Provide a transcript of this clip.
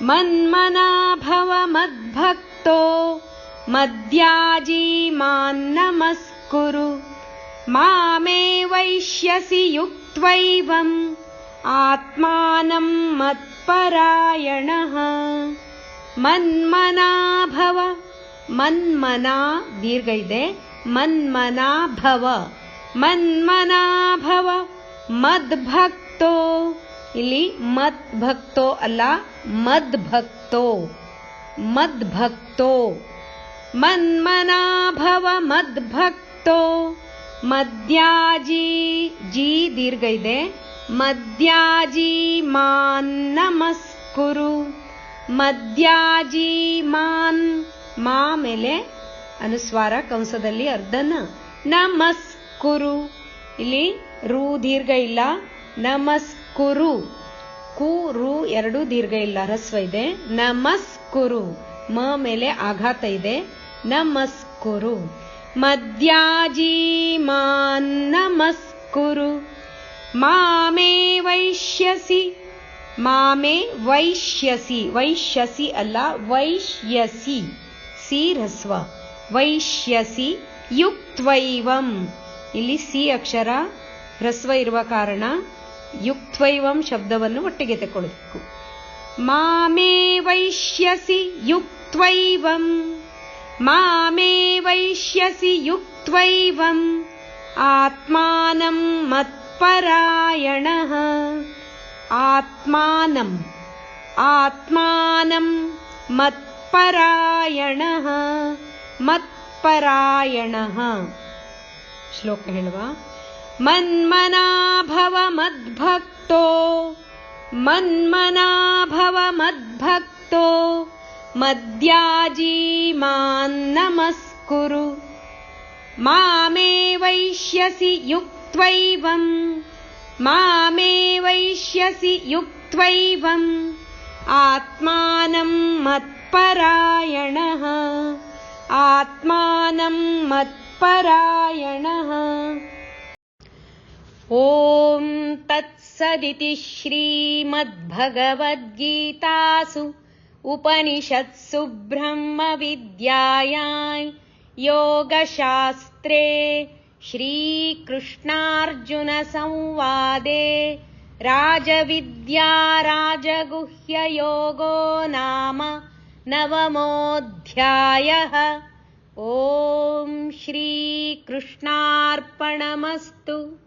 मन्मना भव मद्भक्तो मद्याजी मान्नमस्कुरु मामे वैष्यसि युक्त्वैवम् आत्मानं मत्परायणः। मन्मना भव, मन्मना दीर्घ ಇದೆ, मन्मना भव, मन्मना भव मद्भक्तो, ಇಲ್ಲಿ ಮದ್ಭಕ್ತೋ ಅಲ್ಲ, ಮದ್ಭಕ್ತೋ, ಮದ್ಭಕ್ತೋ, ಮನ್ಮನಾ ಭವ ಮದ್ಭಕ್ತೋ ಮದ್ಯಾಜಿ, ಜಿ ದೀರ್ಘ ಇದೆ, ಮದ್ಯಾಜಿ ಮಾನ್ ನಮಸ್ಕುರು, ಮದ್ಯಾಜಿ ಮಾನ್, ಮಾ ಮೇಲೆ ಅನುಸ್ವಾರ ಕಂಸದಲ್ಲಿ ಅರ್ಧನ, ನಮಸ್ಕುರು, ಇಲ್ಲಿ ರು ದೀರ್ಘ ಇಲ್ಲ, ನಮಸ್ಕುರು, ಕು ರು ಎರಡು ದೀರ್ಘ ಇಲ್ಲ, ಹ್ರಸ್ವ ಇದೆ, ನಮಸ್ಕುರು, ಮ ಮೇಲೆ ಆಘಾತ ಇದೆ, ನಮಸ್ಕುರು, ಮದ್ಯಾಜಿ ಮಾನ್ ನಮಸ್ಕುರು ಮಾಮೇ ವೈಷ್ಯಸಿ, ಮಾಮೇ ವೈಷ್ಯಸಿ, ವೈಷ್ಯಸಿ ಅಲ್ಲ ವೈಷ್ಯಸಿ, ಸಿ ಹ್ರಸ್ವ, ವೈಷ್ಯಸಿ ಯುಕ್ತ್ವೈವಂ, ಇಲ್ಲಿ ಸಿ ಅಕ್ಷರ ಹ್ರಸ್ವ ಇರುವ ಕಾರಣ ಯುಕ್ತ್ವೈವಂ ಶಬ್ದವನ್ನು ಒಟ್ಟಿಗೆ ತಗೊಳ್ಳಬೇಕು. ಮಾಮೇ ವೈಷ್ಯಸಿ ಯುಕ್ತ್ವೈವಂ, ಮಾಮೇ ವೈಷ್ಯಸಿ ಯುಕ್ತ್ವೈವಂ ಆತ್ಮಾನಂ ಮತ್ಪರಾಯಣಃ. ಆತ್ಮಾನಂ, ಆತ್ಮಾನಂ ಮತ್ಪರಾಯಣಃ, ಮತ್ಪರಾಯಣಃ. ಶ್ಲೋಕ ಹೇಳುವ, ಮನ್ಮನಾ ಭವ ಮದ್ಭಕ್ತೋ, ಮನ್ಮನಾ ಭವ ಮದ್ಭಕ್ತೋ ಮದ್ಯಾಜಿ ಮಾನ್ ನಮಸ್ಕುರು ಮಾಮೇ ವೈಷ್ಯಸಿ ಯುಕ್ತ್ವೈವಂ, ಮಾಮೇ ವೈಷ್ಯಸಿ ಯುಕ್ತ್ವೈವಂ ಆತ್ಮಾನಂ ಮತ್ಪರಾಯಣಃ, ಆತ್ಮಾನಂ ಮತ್ಪರಾಯಣಃ. ಓಂ ತತ್ಸದಿತಿ ಶ್ರೀಮದ್ಭಗವದ್ಗೀತಾಸು ಉಪನಿಷತ್ಸು ಬ್ರಹ್ಮವಿದ್ಯಾಯಾಂ ಯೋಗಶಾಸ್ತ್ರೇ ಶ್ರೀಕೃಷ್ಣಾರ್ಜುನ ಸಂವಾದೇ ರಾಜವಿದ್ಯಾ ರಾಜಗುಹ್ಯಯೋಗೋ ನಾಮ ನವಮೋऽಧ್ಯಾಯಃ. ಓಂ ಶ್ರೀಕೃಷ್ಣಾರ್ಪಣಮಸ್ತು.